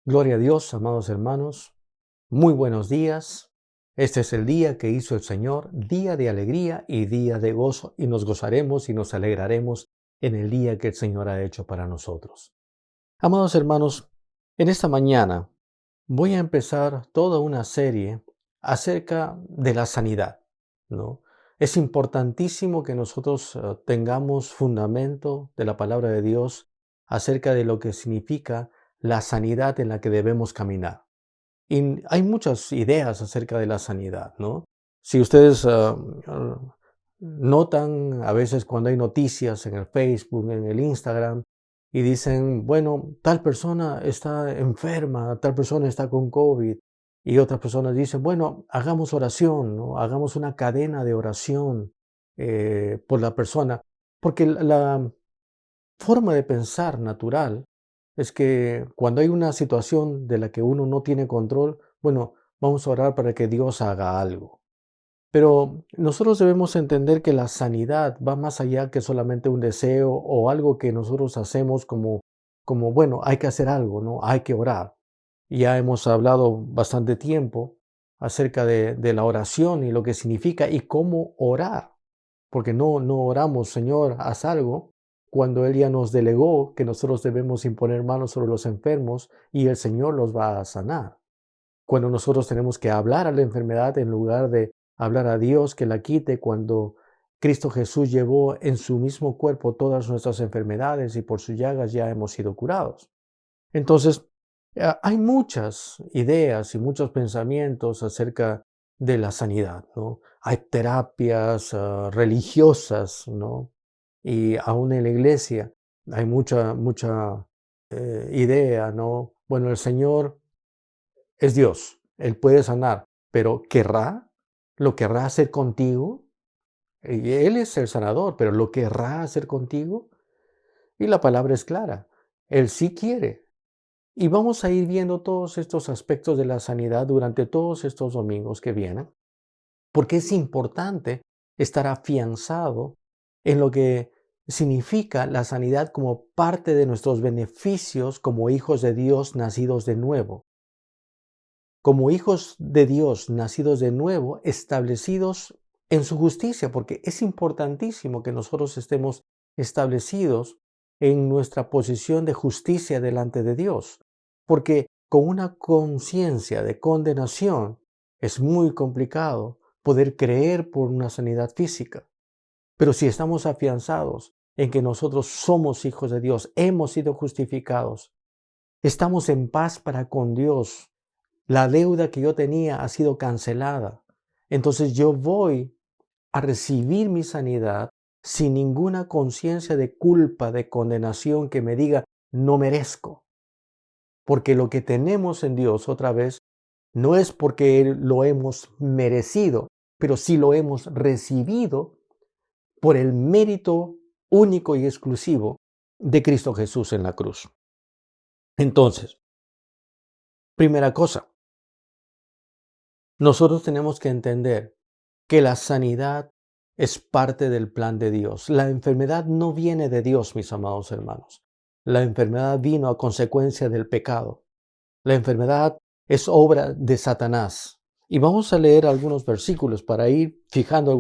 Gloria a Dios, amados hermanos. Muy buenos días. Este es el día que hizo el Señor, día de alegría y día de gozo, y nos gozaremos y nos alegraremos en el día que el Señor ha hecho para nosotros. Amados hermanos, en esta mañana voy a empezar toda una serie acerca de la sanidad, ¿no? Es importantísimo que nosotros tengamos fundamento de la palabra de Dios acerca de lo que significa la sanidad en la que debemos caminar. Y hay muchas ideas acerca de la sanidad, ¿no? Si ustedes notan a veces cuando hay noticias en el Facebook, en el Instagram, y dicen, bueno, tal persona está enferma, tal persona está con COVID, y otras personas dicen, bueno, hagamos oración, ¿no? Hagamos una cadena de oración por la persona, porque la forma de pensar natural es que cuando hay una situación de la que uno no tiene control, bueno, vamos a orar para que Dios haga algo. Pero nosotros debemos entender que la sanidad va más allá que solamente un deseo o algo que nosotros hacemos como bueno, hay que hacer algo, ¿no? Hay que orar. Ya hemos hablado bastante tiempo acerca de la oración y lo que significa y cómo orar. Porque no oramos, Señor, haz algo, cuando Él ya nos delegó que nosotros debemos imponer manos sobre los enfermos y el Señor los va a sanar. Cuando nosotros tenemos que hablar a la enfermedad en lugar de hablar a Dios que la quite, cuando Cristo Jesús llevó en su mismo cuerpo todas nuestras enfermedades y por sus llagas ya hemos sido curados. Entonces, hay muchas ideas y muchos pensamientos acerca de la sanidad, ¿no? Hay terapias religiosas, ¿no? Y aún en la iglesia hay mucha idea, ¿no? Bueno, el Señor es Dios, Él puede sanar, pero ¿querrá? ¿Lo querrá hacer contigo? Y Él es el sanador, pero ¿lo querrá hacer contigo? Y la palabra es clara, Él sí quiere. Y vamos a ir viendo todos estos aspectos de la sanidad durante todos estos domingos que vienen, porque es importante estar afianzado en lo que significa la sanidad como parte de nuestros beneficios como hijos de Dios nacidos de nuevo. Como hijos de Dios nacidos de nuevo, establecidos en su justicia, porque es importantísimo que nosotros estemos establecidos en nuestra posición de justicia delante de Dios, porque con una conciencia de condenación es muy complicado poder creer por una sanidad física. Pero si estamos afianzados en que nosotros somos hijos de Dios, hemos sido justificados, estamos en paz para con Dios, la deuda que yo tenía ha sido cancelada. Entonces yo voy a recibir mi sanidad sin ninguna conciencia de culpa, de condenación que me diga no merezco. Porque lo que tenemos en Dios, otra vez, no es porque lo hemos merecido, pero sí lo hemos recibido por el mérito único y exclusivo de Cristo Jesús en la cruz. Entonces, primera cosa, nosotros tenemos que entender que la sanidad es parte del plan de Dios. La enfermedad no viene de Dios, mis amados hermanos. La enfermedad vino a consecuencia del pecado. La enfermedad es obra de Satanás. Y vamos a leer algunos versículos para ir fijando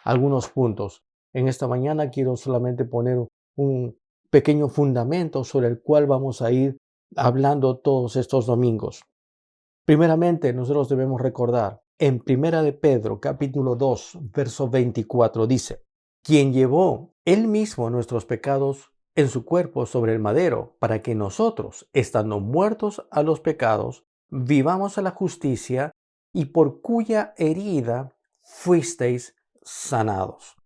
algunos puntos. En esta mañana quiero solamente poner un pequeño fundamento sobre el cual vamos a ir hablando todos estos domingos. Primeramente, nosotros debemos recordar, en Primera de Pedro, capítulo 2, verso 24, dice, quien llevó él mismo nuestros pecados en su cuerpo sobre el madero, para que nosotros, estando muertos a los pecados, vivamos a la justicia, y por cuya herida fuisteis sanados.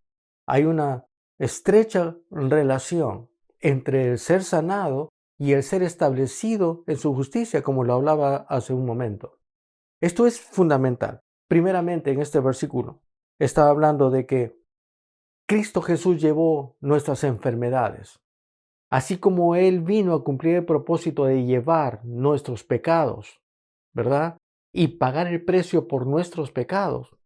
Hay una estrecha relación entre el ser sanado y el ser establecido en su justicia, como lo hablaba hace un momento. Esto es fundamental. Primeramente, en este versículo, está hablando de que Cristo Jesús llevó nuestras enfermedades, así como Él vino a cumplir el propósito de llevar nuestros pecados, ¿verdad? Y pagar el precio por nuestros pecados.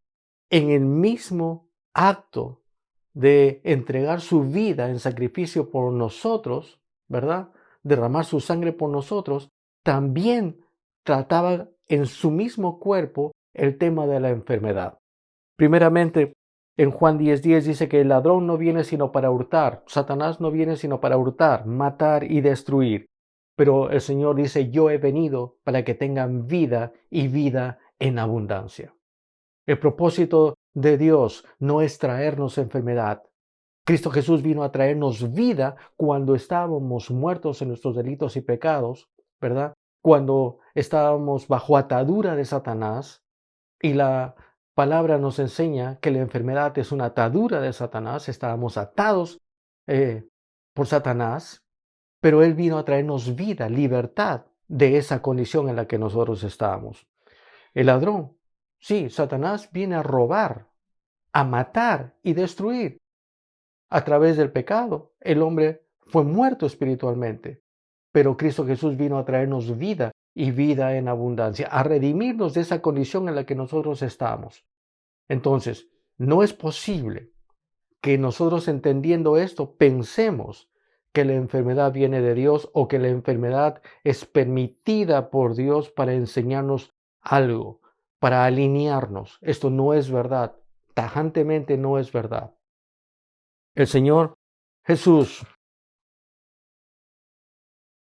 En el mismo acto de entregar su vida en sacrificio por nosotros, ¿verdad? Derramar su sangre por nosotros, también trataba en su mismo cuerpo el tema de la enfermedad. Primeramente, en Juan 10:10 dice que el ladrón no viene sino para hurtar, Satanás no viene sino para hurtar, matar y destruir. Pero el Señor dice, yo he venido para que tengan vida y vida en abundancia. El propósito de Dios no es traernos enfermedad. Cristo Jesús vino a traernos vida cuando estábamos muertos en nuestros delitos y pecados, ¿verdad? Cuando estábamos bajo atadura de Satanás, y la palabra nos enseña que la enfermedad es una atadura de Satanás, estábamos atados por Satanás, pero Él vino a traernos vida, libertad de esa condición en la que nosotros estábamos. El ladrón, sí, Satanás viene a robar, a matar y destruir. A través del pecado, el hombre fue muerto espiritualmente, pero Cristo Jesús vino a traernos vida y vida en abundancia, a redimirnos de esa condición en la que nosotros estamos. Entonces, no es posible que nosotros entendiendo esto pensemos que la enfermedad viene de Dios o que la enfermedad es permitida por Dios para enseñarnos algo, para alinearnos. Esto no es verdad, tajantemente no es verdad. El Señor Jesús,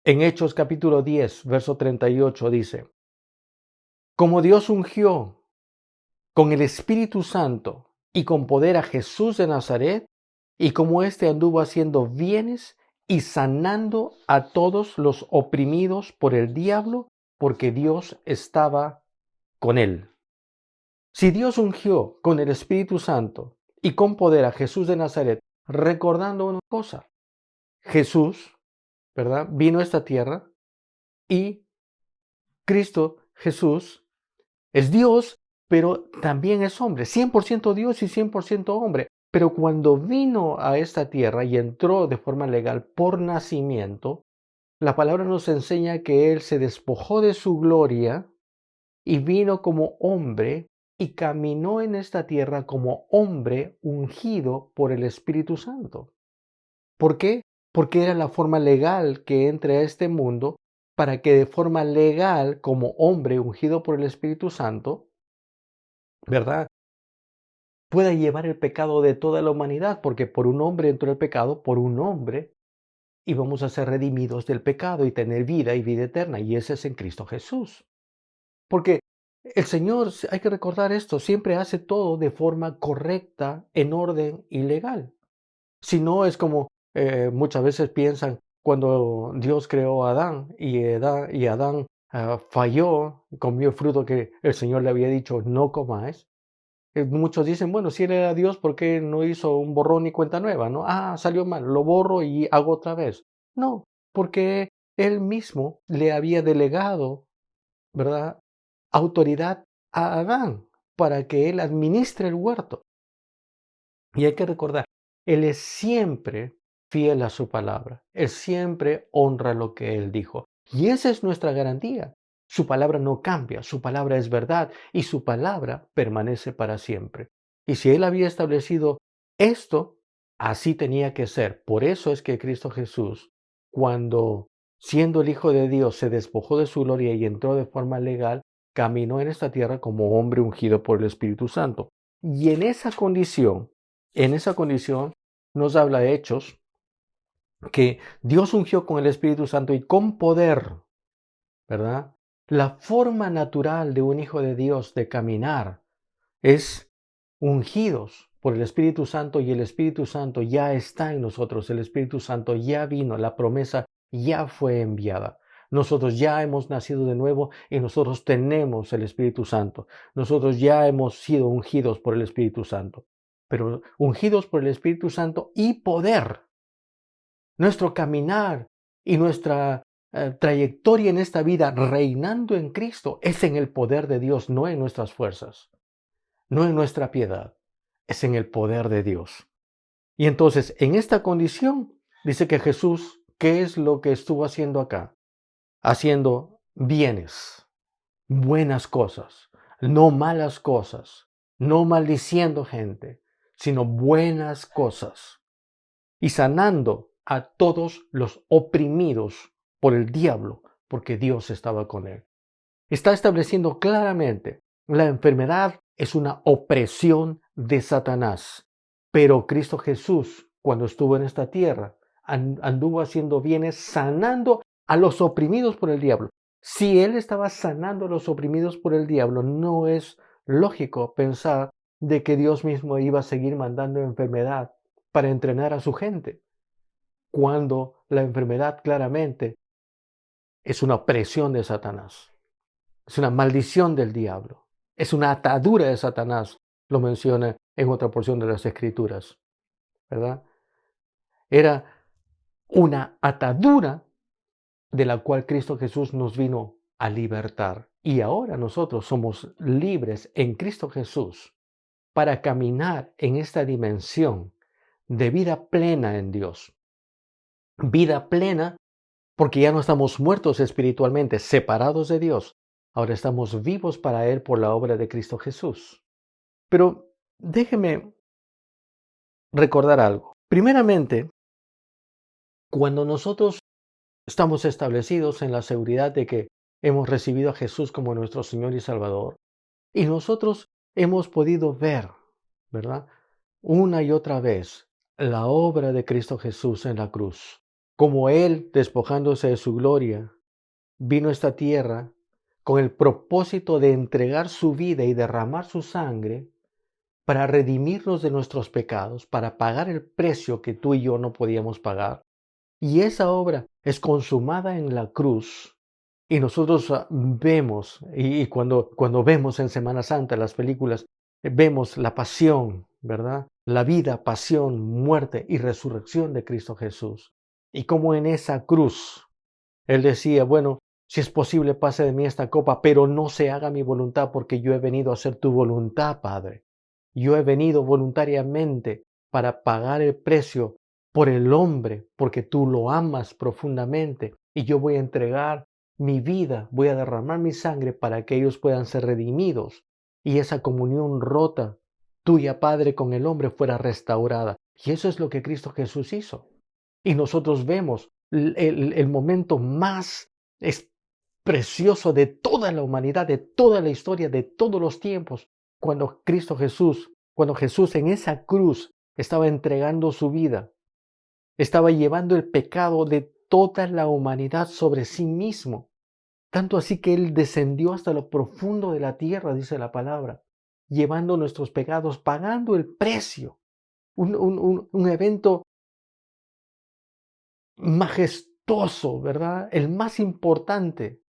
en Hechos capítulo 10, verso 38, dice, como Dios ungió con el Espíritu Santo y con poder a Jesús de Nazaret, y como éste anduvo haciendo bienes y sanando a todos los oprimidos por el diablo, porque Dios estaba con él. Si Dios ungió con el Espíritu Santo y con poder a Jesús de Nazaret, recordando una cosa, Jesús, ¿verdad? Vino a esta tierra y Cristo Jesús es Dios, pero también es hombre, 100% Dios y 100% hombre. Pero cuando vino a esta tierra y entró de forma legal por nacimiento, la palabra nos enseña que Él se despojó de su gloria y vino como hombre y caminó en esta tierra como hombre ungido por el Espíritu Santo. ¿Por qué? Porque era la forma legal que entra a este mundo para que de forma legal, como hombre ungido por el Espíritu Santo, ¿verdad?, pueda llevar el pecado de toda la humanidad, porque por un hombre entró el pecado, por un hombre íbamos a ser redimidos del pecado y tener vida y vida eterna, y ese es en Cristo Jesús. Porque el Señor, hay que recordar esto, siempre hace todo de forma correcta, en orden y legal. Si no, es como muchas veces piensan cuando Dios creó a Adán y Adán falló, comió el fruto que el Señor le había dicho no comáis. Muchos dicen, bueno, si Él era Dios, ¿por qué no hizo un borrón y cuenta nueva? ¿No? Salió mal, lo borro y hago otra vez. No, porque Él mismo le había delegado, ¿verdad?, autoridad a Adán para que él administre el huerto. Y hay que recordar, Él es siempre fiel a su palabra. Él siempre honra lo que Él dijo. Y esa es nuestra garantía. Su palabra no cambia, su palabra es verdad y su palabra permanece para siempre. Y si Él había establecido esto, así tenía que ser. Por eso es que Cristo Jesús, cuando siendo el Hijo de Dios, se despojó de su gloria y entró de forma legal, caminó en esta tierra como hombre ungido por el Espíritu Santo. Y en esa condición nos habla Hechos que Dios ungió con el Espíritu Santo y con poder, ¿verdad? La forma natural de un hijo de Dios de caminar es ungidos por el Espíritu Santo, y el Espíritu Santo ya está en nosotros, el Espíritu Santo ya vino, la promesa ya fue enviada. Nosotros ya hemos nacido de nuevo y nosotros tenemos el Espíritu Santo. Nosotros ya hemos sido ungidos por el Espíritu Santo, pero ungidos por el Espíritu Santo y poder. Nuestro caminar y nuestra trayectoria en esta vida reinando en Cristo es en el poder de Dios, no en nuestras fuerzas, no en nuestra piedad, es en el poder de Dios. Y entonces, en esta condición, dice que Jesús, ¿qué es lo que estuvo haciendo acá? Haciendo bienes, buenas cosas, no malas cosas, no maldiciendo gente, sino buenas cosas, y sanando a todos los oprimidos por el diablo, porque Dios estaba con él. Está estableciendo claramente, la enfermedad es una opresión de Satanás, pero Cristo Jesús, cuando estuvo en esta tierra, anduvo haciendo bienes, sanando a los oprimidos por el diablo. Si Él estaba sanando a los oprimidos por el diablo, no es lógico pensar de que Dios mismo iba a seguir mandando enfermedad para entrenar a su gente, cuando la enfermedad claramente es una opresión de Satanás, es una maldición del diablo, es una atadura de Satanás, lo menciona en otra porción de las Escrituras, ¿verdad? Era una atadura de la cual Cristo Jesús nos vino a libertar. Y ahora nosotros somos libres en Cristo Jesús para caminar en esta dimensión de vida plena en Dios. Vida plena porque ya no estamos muertos espiritualmente, separados de Dios. Ahora estamos vivos para Él por la obra de Cristo Jesús. Pero déjeme recordar algo. Primeramente, cuando nosotros estamos establecidos en la seguridad de que hemos recibido a Jesús como nuestro Señor y Salvador, y nosotros hemos podido ver, ¿verdad? Una y otra vez la obra de Cristo Jesús en la cruz, como Él, despojándose de su gloria, vino a esta tierra con el propósito de entregar su vida y derramar su sangre para redimirnos de nuestros pecados, para pagar el precio que tú y yo no podíamos pagar. Y esa obra es consumada en la cruz. Y nosotros vemos, y cuando vemos en Semana Santa las películas, vemos la pasión, ¿verdad? La vida, pasión, muerte y resurrección de Cristo Jesús. Y como en esa cruz, Él decía, bueno, si es posible pase de mí esta copa, pero no se haga mi voluntad porque yo he venido a hacer tu voluntad, Padre. Yo he venido voluntariamente para pagar el precio por el hombre, porque tú lo amas profundamente y yo voy a entregar mi vida, voy a derramar mi sangre para que ellos puedan ser redimidos y esa comunión rota tuya, Padre, con el hombre fuera restaurada. Y eso es lo que Cristo Jesús hizo. Y nosotros vemos el momento más precioso de toda la humanidad, de toda la historia, de todos los tiempos, cuando Jesús en esa cruz estaba entregando su vida, estaba llevando el pecado de toda la humanidad sobre sí mismo. Tanto así que Él descendió hasta lo profundo de la tierra, dice la palabra, llevando nuestros pecados, pagando el precio. Un evento majestuoso, ¿verdad? El más importante.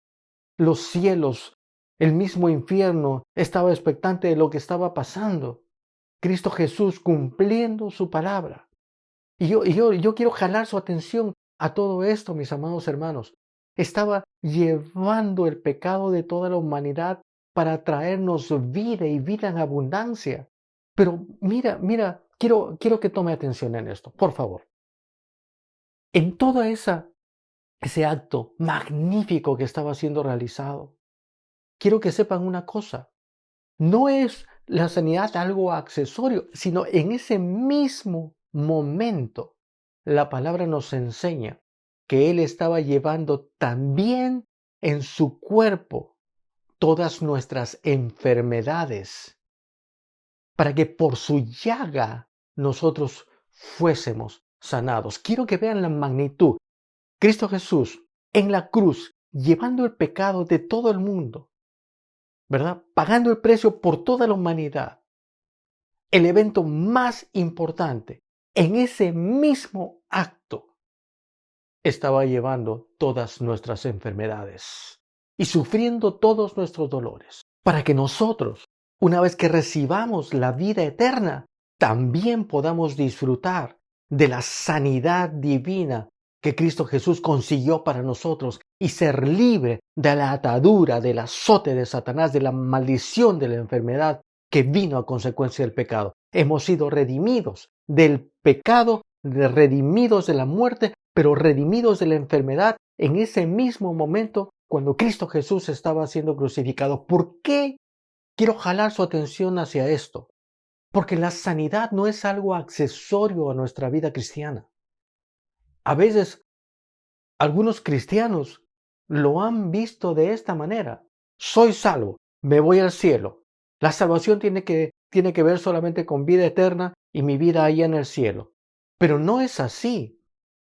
Los cielos, el mismo infierno estaba expectante de lo que estaba pasando. Cristo Jesús cumpliendo su palabra. Y yo quiero jalar su atención a todo esto, mis amados hermanos. Estaba llevando el pecado de toda la humanidad para traernos vida y vida en abundancia. Pero mira, quiero que tome atención en esto, por favor. En todo ese acto magnífico que estaba siendo realizado, quiero que sepan una cosa. No es la sanidad algo accesorio, sino en ese mismo momento la palabra nos enseña que Él estaba llevando también en su cuerpo todas nuestras enfermedades, para que por su llaga nosotros fuésemos sanados. Quiero que vean la magnitud. Cristo Jesús en la cruz, llevando el pecado de todo el mundo, ¿verdad? Pagando el precio por toda la humanidad. El evento más importante, en ese mismo acto, estaba llevando todas nuestras enfermedades y sufriendo todos nuestros dolores, para que nosotros, una vez que recibamos la vida eterna, también podamos disfrutar de la sanidad divina que Cristo Jesús consiguió para nosotros y ser libre de la atadura, del azote de Satanás, de la maldición de la enfermedad que vino a consecuencia del pecado. Hemos sido redimidos del pecado, redimidos de la muerte, pero redimidos de la enfermedad en ese mismo momento cuando Cristo Jesús estaba siendo crucificado. ¿Por qué quiero jalar su atención hacia esto? Porque la sanidad no es algo accesorio a nuestra vida cristiana. A veces, algunos cristianos lo han visto de esta manera. Soy salvo, me voy al cielo. La salvación tiene que ver solamente con vida eterna y mi vida allá en el cielo. Pero no es así.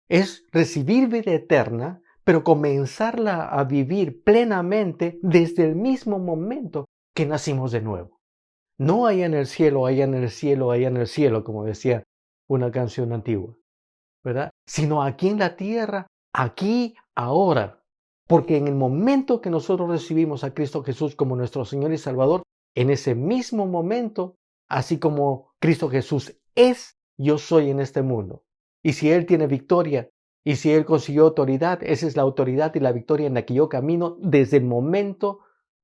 Es recibir vida eterna, pero comenzarla a vivir plenamente desde el mismo momento que nacimos de nuevo. No allá en el cielo, allá en el cielo, allá en el cielo, como decía una canción antigua, ¿verdad? Sino aquí en la tierra, aquí, ahora. Porque en el momento que nosotros recibimos a Cristo Jesús como nuestro Señor y Salvador, en ese mismo momento, así como Cristo Jesús es, yo soy en este mundo. Y si Él tiene victoria, y si Él consiguió autoridad, esa es la autoridad y la victoria en la que yo camino desde el momento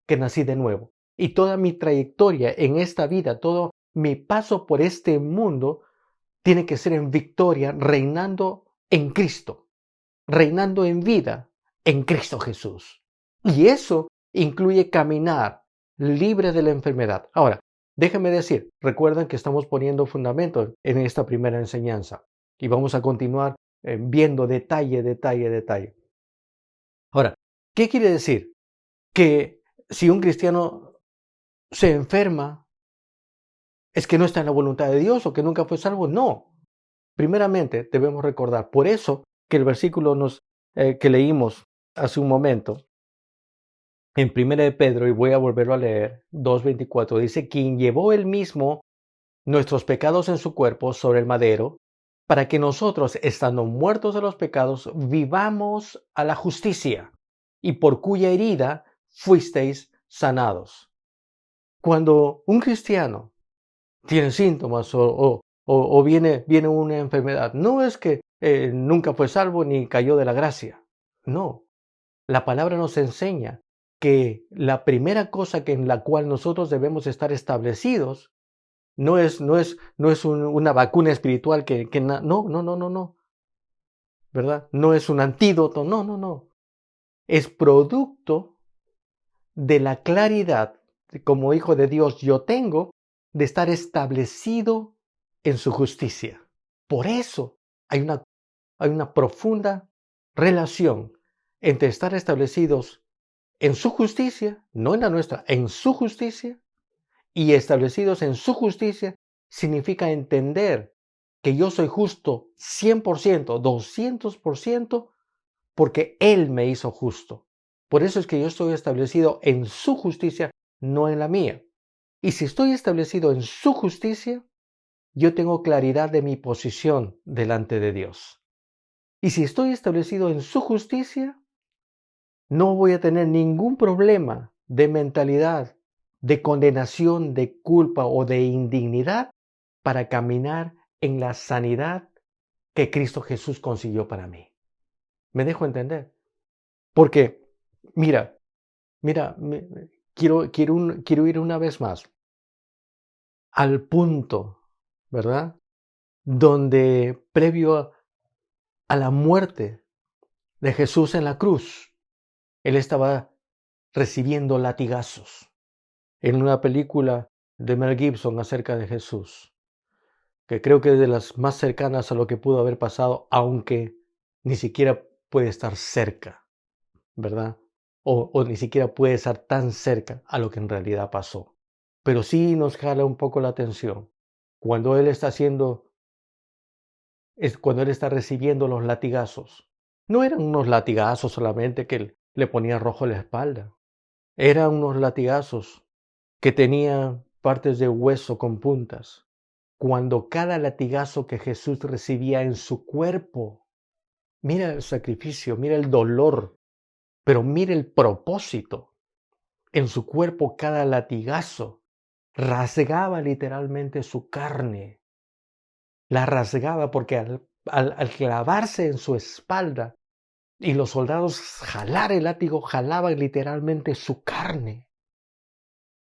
que nací de nuevo. Y toda mi trayectoria en esta vida, todo mi paso por este mundo, tiene que ser en victoria, reinando en Cristo, reinando en vida en Cristo Jesús. Y eso incluye caminar libre de la enfermedad. Ahora, déjenme decir, recuerden que estamos poniendo fundamento en esta primera enseñanza y vamos a continuar viendo detalle, detalle, detalle. Ahora, ¿qué quiere decir? Que si un cristiano se enferma, ¿es que no está en la voluntad de Dios o que nunca fue salvo? No. Primeramente, debemos recordar, por eso que el versículo que leímos hace un momento, en 1 de Pedro, y voy a volverlo a leer, 2:24, dice, quien llevó él mismo nuestros pecados en su cuerpo sobre el madero, para que nosotros, estando muertos de los pecados, vivamos a la justicia, y por cuya herida fuisteis sanados. Cuando un cristiano tiene síntomas o viene una enfermedad, no es que nunca fue salvo ni cayó de la gracia. No, la palabra nos enseña que la primera cosa en la cual nosotros debemos estar establecidos no es una vacuna espiritual no, ¿verdad? No es un antídoto, no. Es producto de la claridad que como hijo de Dios yo tengo de estar establecido en su justicia. Por eso hay una profunda relación entre estar establecidos en su justicia, no en la nuestra, en su justicia, y establecidos en su justicia significa entender que yo soy justo 100%, 200%, porque Él me hizo justo. Por eso es que yo estoy establecido en su justicia, no en la mía. Y si estoy establecido en su justicia, yo tengo claridad de mi posición delante de Dios. Y si estoy establecido en su justicia, no voy a tener ningún problema de mentalidad, de condenación, de culpa o de indignidad para caminar en la sanidad que Cristo Jesús consiguió para mí. ¿Me dejo entender? Porque, mira, quiero ir una vez más al punto, ¿verdad? Donde previo a la muerte de Jesús en la cruz, Él estaba recibiendo latigazos. En una película de Mel Gibson acerca de Jesús, que creo que es de las más cercanas a lo que pudo haber pasado, aunque ni siquiera puede estar cerca, ¿verdad? O ni siquiera puede estar tan cerca a lo que en realidad pasó. Pero sí nos jala un poco la atención cuando Él está cuando Él está recibiendo los latigazos. No eran unos latigazos solamente que le ponía rojo la espalda. Eran unos latigazos que tenían partes de hueso con puntas. Cuando cada latigazo que Jesús recibía en su cuerpo, mira el sacrificio, mira el dolor, pero mira el propósito. En su cuerpo cada latigazo rasgaba literalmente su carne. La rasgaba porque al clavarse en su espalda y los soldados jalar el látigo, jalaban literalmente su carne.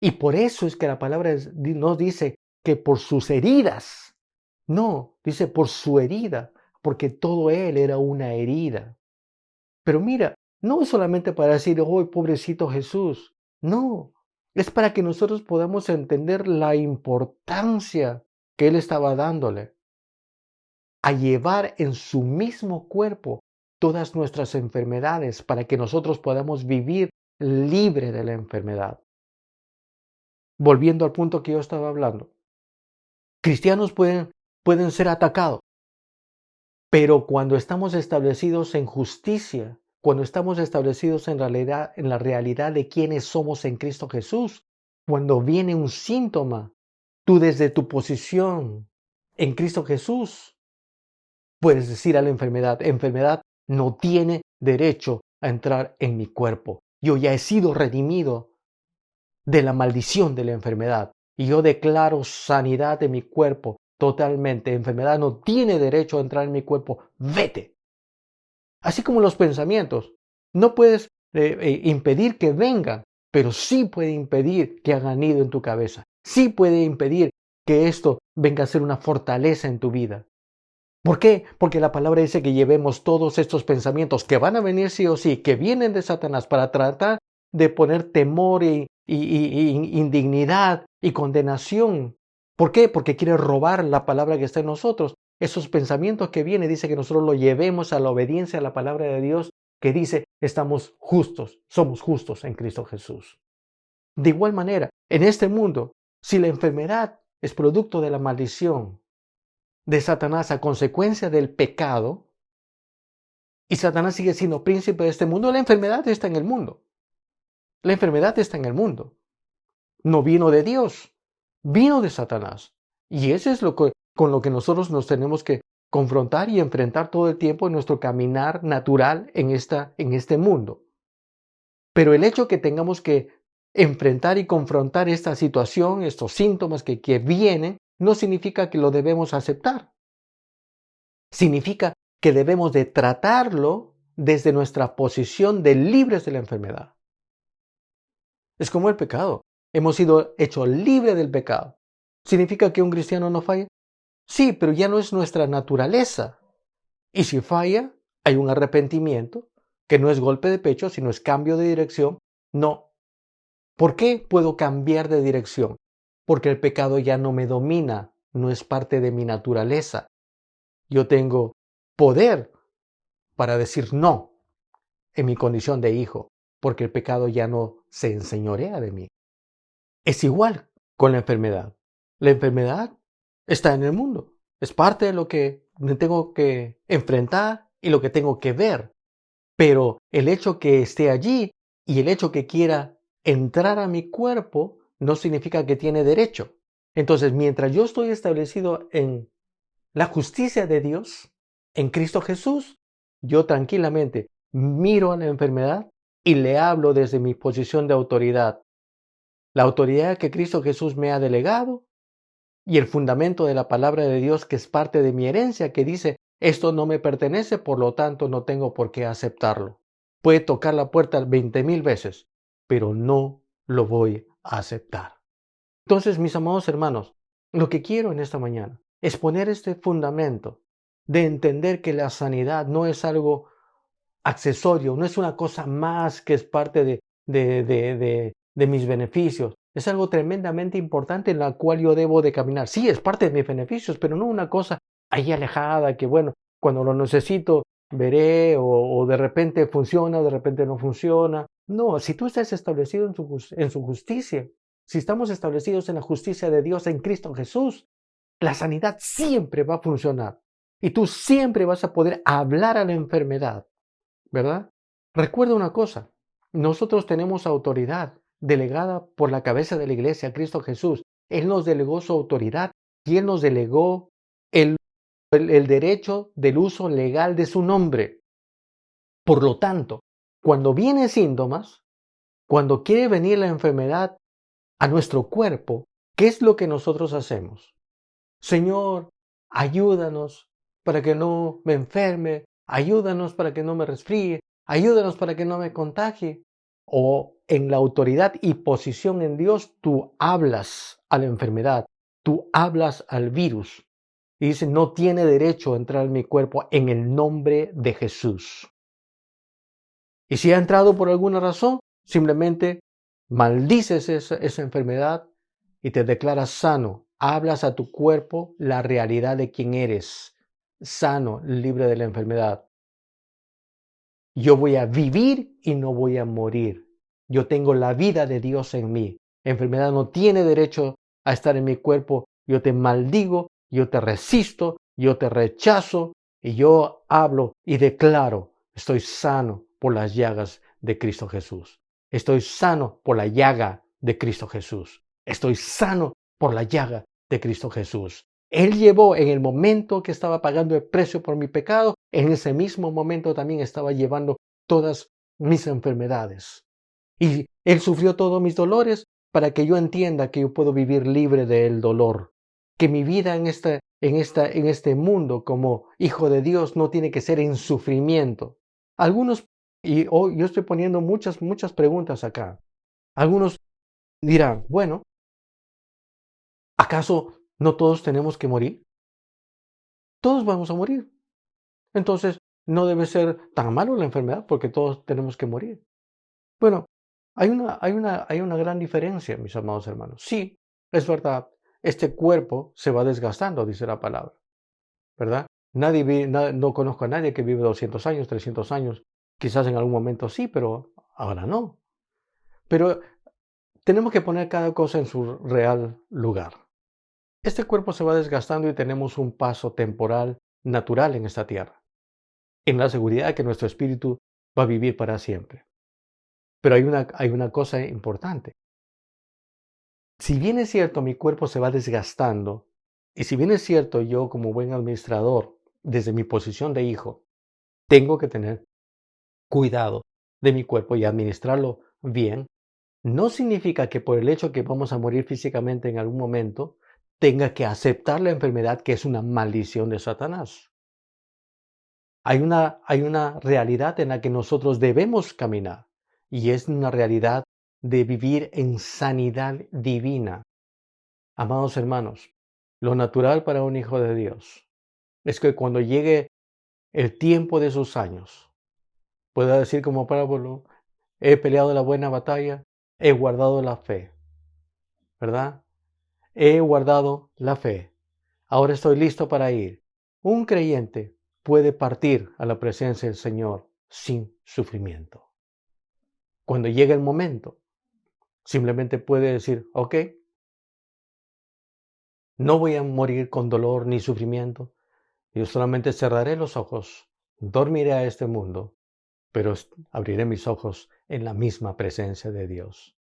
Y por eso es que la palabra no dice que por sus heridas, no, dice por su herida, porque todo él era una herida. Pero mira, no es solamente para decir, oh, pobrecito Jesús, no, es para que nosotros podamos entender la importancia que él estaba dándole a llevar en su mismo cuerpo todas nuestras enfermedades para que nosotros podamos vivir libre de la enfermedad. Volviendo al punto que yo estaba hablando, cristianos pueden ser atacados, pero cuando estamos establecidos en justicia, cuando estamos establecidos en la realidad de quiénes somos en Cristo Jesús, cuando viene un síntoma, tú desde tu posición en Cristo Jesús puedes decir a la enfermedad no tiene derecho a entrar en mi cuerpo. Yo ya he sido redimido de la maldición de la enfermedad y yo declaro sanidad de mi cuerpo totalmente. Enfermedad no tiene derecho a entrar en mi cuerpo. Vete. Así como los pensamientos. No puedes impedir que vengan, pero sí puede impedir que hagan nido en tu cabeza. Sí puede impedir que esto venga a ser una fortaleza en tu vida. ¿Por qué? Porque la palabra dice que llevemos todos estos pensamientos que van a venir sí o sí, que vienen de Satanás para tratar de poner temor y indignidad y condenación. ¿Por qué? Porque quiere robar la palabra que está en nosotros. Esos pensamientos que vienen, dice que nosotros lo llevemos a la obediencia a la palabra de Dios, que dice, estamos justos, somos justos en Cristo Jesús. De igual manera, en este mundo, si la enfermedad es producto de la maldición de Satanás a consecuencia del pecado, y Satanás sigue siendo príncipe de este mundo, la enfermedad está en el mundo. La enfermedad está en el mundo. No vino de Dios, vino de Satanás. Y eso es con lo que nosotros nos tenemos que confrontar y enfrentar todo el tiempo en nuestro caminar natural en este mundo. Pero el hecho que tengamos que enfrentar y confrontar esta situación, estos síntomas que vienen, no significa que lo debemos aceptar. Significa que debemos de tratarlo desde nuestra posición de libres de la enfermedad. Es como el pecado. Hemos sido hechos libres del pecado. ¿Significa que un cristiano no falla? Sí, pero ya no es nuestra naturaleza. Y si falla, hay un arrepentimiento, que no es golpe de pecho, sino es cambio de dirección. No. ¿Por qué puedo cambiar de dirección? Porque el pecado ya no me domina, no es parte de mi naturaleza. Yo tengo poder para decir no en mi condición de hijo, porque el pecado ya no se enseñorea de mí. Es igual con la enfermedad. La enfermedad está en el mundo. Es parte de lo que me tengo que enfrentar y lo que tengo que ver. Pero el hecho que esté allí y el hecho que quiera entrar a mi cuerpo no significa que tiene derecho. Entonces, mientras yo estoy establecido en la justicia de Dios, en Cristo Jesús, yo tranquilamente miro a la enfermedad y le hablo desde mi posición de autoridad. La autoridad que Cristo Jesús me ha delegado y el fundamento de la palabra de Dios que es parte de mi herencia, que dice, esto no me pertenece, por lo tanto no tengo por qué aceptarlo. Puede tocar la puerta 20,000 veces, pero no lo voy a aceptar. Entonces, mis amados hermanos, lo que quiero en esta mañana es poner este fundamento de entender que la sanidad no es algo accesorio, no es una cosa más que es parte de mis beneficios. Es algo tremendamente importante en la cual yo debo de caminar. Sí, es parte de mis beneficios, pero no una cosa ahí alejada que, bueno, cuando lo necesito veré o de repente funciona, de repente no funciona. No, si tú estás establecido en su justicia, si estamos establecidos en la justicia de Dios en Cristo Jesús, la sanidad siempre va a funcionar y tú siempre vas a poder hablar a la enfermedad, ¿verdad? Recuerda una cosa, nosotros tenemos autoridad delegada por la cabeza de la iglesia, Cristo Jesús. Él nos delegó su autoridad y Él nos delegó el derecho del uso legal de su nombre. Por lo tanto, cuando vienen síntomas, cuando quiere venir la enfermedad a nuestro cuerpo, ¿qué es lo que nosotros hacemos? Señor, ayúdanos para que no me enferme, ayúdanos para que no me resfríe, ayúdanos para que no me contagie. O en la autoridad y posición en Dios, tú hablas a la enfermedad, tú hablas al virus. Y dice, no tiene derecho a entrar en mi cuerpo en el nombre de Jesús. Y si ha entrado por alguna razón, simplemente maldices esa enfermedad y te declaras sano. Hablas a tu cuerpo la realidad de quién eres, sano, libre de la enfermedad. Yo voy a vivir y no voy a morir. Yo tengo la vida de Dios en mí. Enfermedad no tiene derecho a estar en mi cuerpo. Yo te maldigo, yo te resisto, yo te rechazo y yo hablo y declaro, estoy sano por las llagas de Cristo Jesús. Estoy sano por la llaga de Cristo Jesús. Estoy sano por la llaga de Cristo Jesús. Él llevó en el momento que estaba pagando el precio por mi pecado, en ese mismo momento también estaba llevando todas mis enfermedades. Y Él sufrió todos mis dolores para que yo entienda que yo puedo vivir libre del dolor. Que mi vida en este mundo como hijo de Dios no tiene que ser en sufrimiento. Algunos, y hoy yo estoy poniendo muchas preguntas acá. Algunos dirán, bueno, ¿acaso no todos tenemos que morir? Todos vamos a morir. Entonces, no debe ser tan malo la enfermedad porque todos tenemos que morir. Bueno, hay una gran diferencia, mis amados hermanos. Sí, es verdad, este cuerpo se va desgastando, dice la palabra, ¿verdad? No conozco a nadie que vive 200 años, 300 años. Quizás en algún momento sí, pero ahora no. Pero tenemos que poner cada cosa en su real lugar. Este cuerpo se va desgastando y tenemos un paso temporal natural en esta tierra, en la seguridad de que nuestro espíritu va a vivir para siempre. Pero hay una cosa importante. Si bien es cierto, mi cuerpo se va desgastando, y si bien es cierto, yo como buen administrador, desde mi posición de hijo, tengo que tener cuidado de mi cuerpo y administrarlo bien, no significa que por el hecho que vamos a morir físicamente en algún momento, tenga que aceptar la enfermedad que es una maldición de Satanás. Hay una realidad en la que nosotros debemos caminar y es una realidad de vivir en sanidad divina. Amados hermanos, lo natural para un hijo de Dios es que cuando llegue el tiempo de sus años, pueda decir como Pablo, he peleado la buena batalla, he guardado la fe, ¿verdad? He guardado la fe. Ahora estoy listo para ir. Un creyente puede partir a la presencia del Señor sin sufrimiento. Cuando llegue el momento, simplemente puede decir, ok, no voy a morir con dolor ni sufrimiento. Yo solamente cerraré los ojos, dormiré a este mundo, pero abriré mis ojos en la misma presencia de Dios.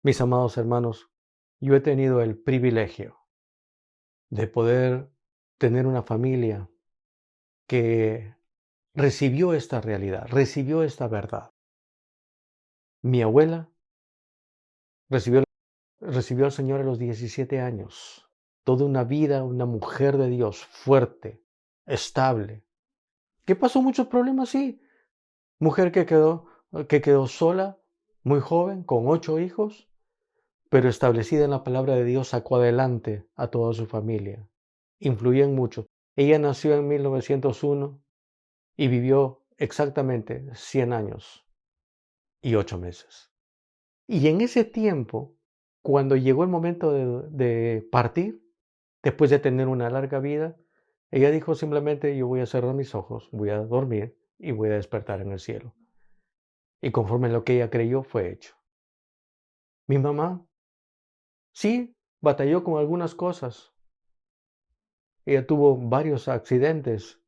Mis amados hermanos, yo he tenido el privilegio de poder tener una familia que recibió esta realidad, recibió esta verdad. Mi abuela recibió al Señor a los 17 años. Toda una vida, una mujer de Dios, fuerte, estable. ¿Qué pasó? Muchos problemas, sí. Mujer que quedó sola, muy joven, con 8 hijos, pero establecida en la palabra de Dios, sacó adelante a toda su familia. Influyó en mucho. Ella nació en 1901 y vivió exactamente 100 años y 8 meses. Y en ese tiempo, cuando llegó el momento de partir, después de tener una larga vida, ella dijo simplemente, yo voy a cerrar mis ojos, voy a dormir y voy a despertar en el cielo. Y conforme a lo que ella creyó, fue hecho. Mi mamá, sí, batalló con algunas cosas. Ella tuvo varios accidentes.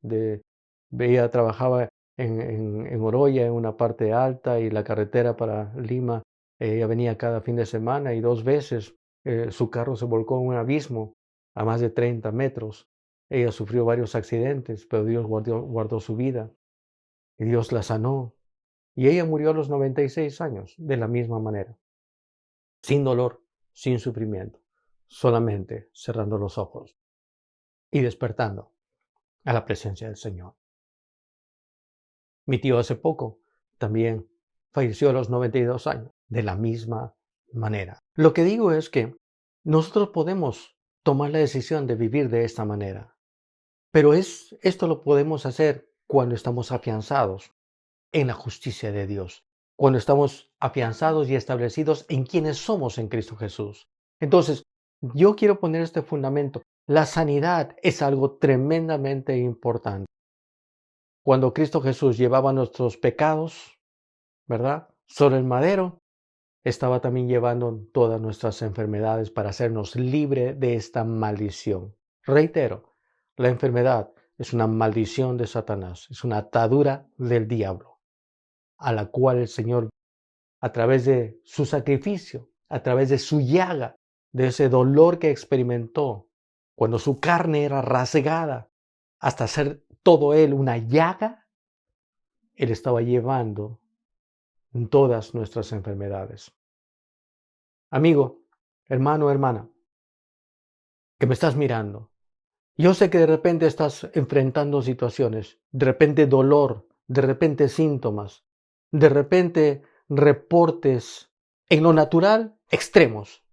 Ella trabajaba en Oroya, en una parte alta, y la carretera para Lima, ella venía cada fin de semana y 2 veces su carro se volcó en un abismo a más de 30 metros. Ella sufrió varios accidentes, pero Dios guardó su vida y Dios la sanó. Y ella murió a los 96 años de la misma manera, sin dolor, sin sufrimiento, solamente cerrando los ojos y despertando a la presencia del Señor. Mi tío hace poco también falleció a los 92 años, de la misma manera. Lo que digo es que nosotros podemos tomar la decisión de vivir de esta manera, pero esto lo podemos hacer cuando estamos afianzados en la justicia de Dios, cuando estamos afianzados y establecidos en quienes somos en Cristo Jesús. Entonces, yo quiero poner este fundamento. La sanidad es algo tremendamente importante. cuando Cristo Jesús llevaba nuestros pecados, ¿verdad?, sobre el madero, estaba también llevando todas nuestras enfermedades para hacernos libre de esta maldición. Reitero, la enfermedad es una maldición de Satanás, es una atadura del diablo, a la cual el Señor, a través de su sacrificio, a través de su llaga, de ese dolor que experimentó, cuando su carne era rasgada, hasta hacer todo él una llaga, él estaba llevando todas nuestras enfermedades. Amigo, hermano, hermana, que me estás mirando, yo sé que de repente estás enfrentando situaciones, de repente dolor, de repente síntomas, de repente reportes en lo natural extremos,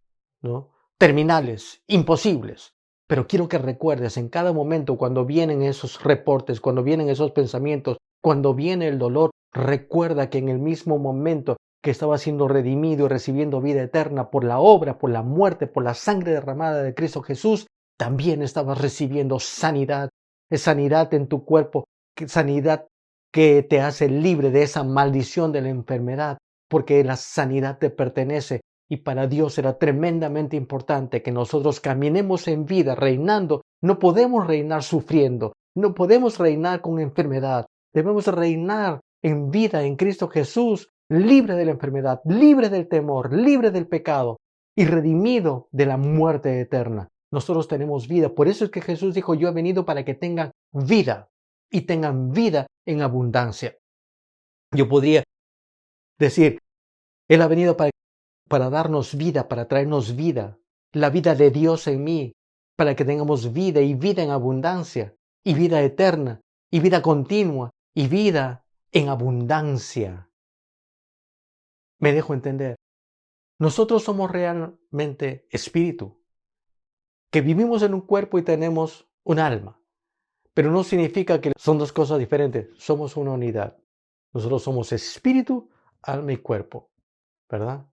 ¿no?, terminales, imposibles. Pero quiero que recuerdes en cada momento cuando vienen esos reportes, cuando vienen esos pensamientos, cuando viene el dolor, recuerda que en el mismo momento que estaba siendo redimido y recibiendo vida eterna por la obra, por la muerte, por la sangre derramada de Cristo Jesús, también estabas recibiendo sanidad, sanidad en tu cuerpo, sanidad que te hace libre de esa maldición de la enfermedad, porque la sanidad te pertenece. Y para Dios era tremendamente importante que nosotros caminemos en vida reinando. No podemos reinar sufriendo, no podemos reinar con enfermedad. Debemos reinar en vida en Cristo Jesús, libre de la enfermedad, libre del temor, libre del pecado y redimido de la muerte eterna. Nosotros tenemos vida. Por eso es que Jesús dijo, yo he venido para que tengan vida y tengan vida en abundancia. Yo podría decir, Él ha venido para darnos vida, para traernos vida, la vida de Dios en mí, para que tengamos vida y vida en abundancia, y vida eterna, y vida continua, y vida en abundancia. Me dejo entender. Nosotros somos realmente espíritu, que vivimos en un cuerpo y tenemos un alma, pero no significa que son dos cosas diferentes, somos una unidad. Nosotros somos espíritu, alma y cuerpo, ¿verdad?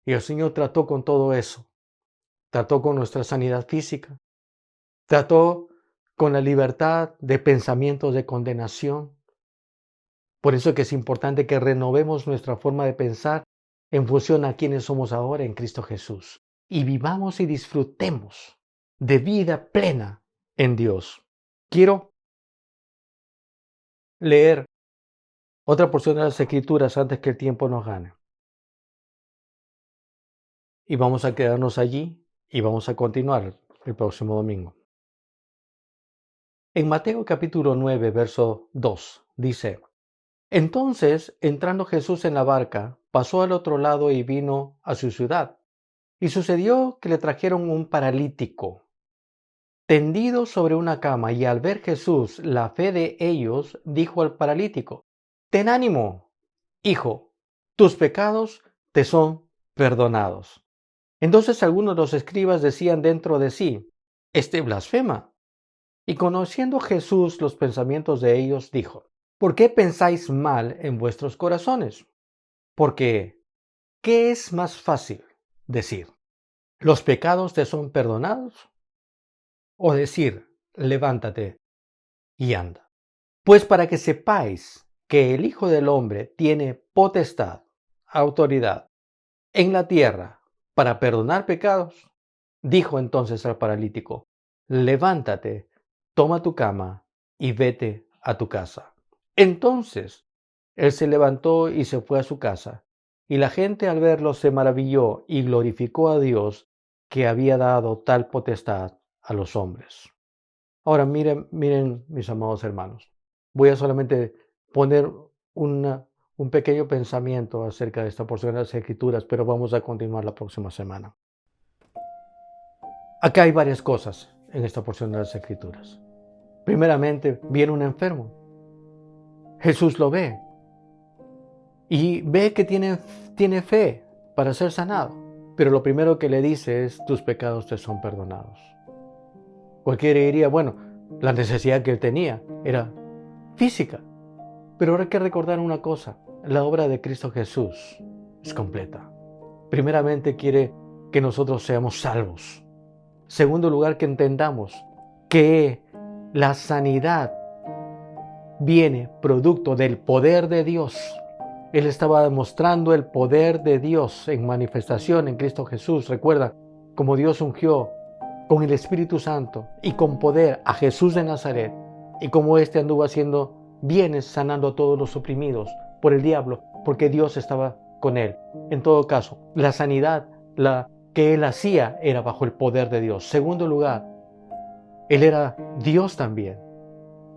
Y el Señor trató con todo eso. Trató con nuestra sanidad física. Trató con la libertad de pensamientos de condenación. Por eso es que es importante que renovemos nuestra forma de pensar en función a quienes somos ahora en Cristo Jesús. Y vivamos y disfrutemos de vida plena en Dios. Quiero leer otra porción de las Escrituras antes que el tiempo nos gane. Y vamos a quedarnos allí y vamos a continuar el próximo domingo. En Mateo capítulo 9, verso 2, dice, entonces, entrando Jesús en la barca, pasó al otro lado y vino a su ciudad. Y sucedió que le trajeron un paralítico, tendido sobre una cama, y al ver Jesús la fe de ellos, dijo al paralítico, ten ánimo, hijo, tus pecados te son perdonados. Entonces algunos de los escribas decían dentro de sí, este blasfema. Y conociendo Jesús los pensamientos de ellos, dijo, ¿por qué pensáis mal en vuestros corazones? Porque, ¿qué es más fácil decir? ¿Los pecados te son perdonados? O decir, levántate y anda. Pues para que sepáis que el Hijo del Hombre tiene potestad, autoridad, en la tierra para perdonar pecados, dijo entonces al paralítico, levántate, toma tu cama y vete a tu casa. Entonces él se levantó y se fue a su casa, y la gente al verlo se maravilló y glorificó a Dios que había dado tal potestad a los hombres. Ahora miren mis amados hermanos, voy a solamente poner un pequeño pensamiento acerca de esta porción de las Escrituras, pero vamos a continuar la próxima semana. Acá hay varias cosas en esta porción de las Escrituras. Primeramente, viene un enfermo. Jesús lo ve y ve que tiene fe para ser sanado. Pero lo primero que le dice es, tus pecados te son perdonados. Cualquiera diría, bueno, la necesidad que él tenía era física. Pero ahora hay que recordar una cosa, la obra de Cristo Jesús es completa. Primeramente quiere que nosotros seamos salvos. Segundo lugar, que entendamos que la sanidad viene producto del poder de Dios. Él estaba demostrando el poder de Dios en manifestación en Cristo Jesús. Recuerda cómo Dios ungió con el Espíritu Santo y con poder a Jesús de Nazaret, y cómo éste anduvo haciendo bienes, sanando a todos los oprimidos por el diablo, porque Dios estaba con él. En todo caso, la sanidad que él hacía era bajo el poder de Dios. Segundo lugar, él era Dios también.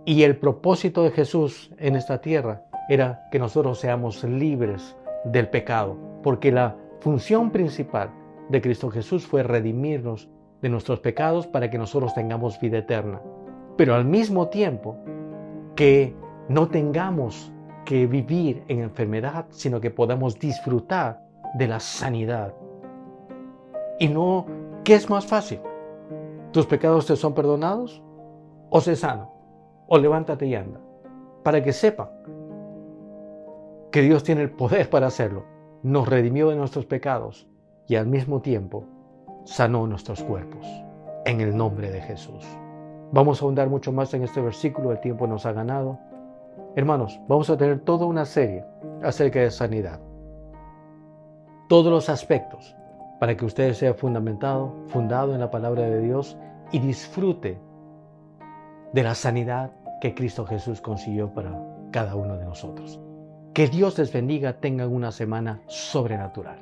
Y el propósito de Jesús en esta tierra era que nosotros seamos libres del pecado, porque la función principal de Cristo Jesús fue redimirnos de nuestros pecados para que nosotros tengamos vida eterna. Pero al mismo tiempo que no tengamos que vivir en enfermedad, sino que podamos disfrutar de la sanidad. Y no, ¿qué es más fácil? ¿Tus pecados te son perdonados? ¿O se sanan? ¿O levántate y anda? Para que sepan que Dios tiene el poder para hacerlo. Nos redimió de nuestros pecados y al mismo tiempo sanó nuestros cuerpos. En el nombre de Jesús. Vamos a ahondar mucho más en este versículo, el tiempo nos ha ganado. Hermanos, vamos a tener toda una serie acerca de sanidad. Todos los aspectos para que usted sea fundado en la palabra de Dios y disfrute de la sanidad que Cristo Jesús consiguió para cada uno de nosotros. Que Dios les bendiga, tengan una semana sobrenatural.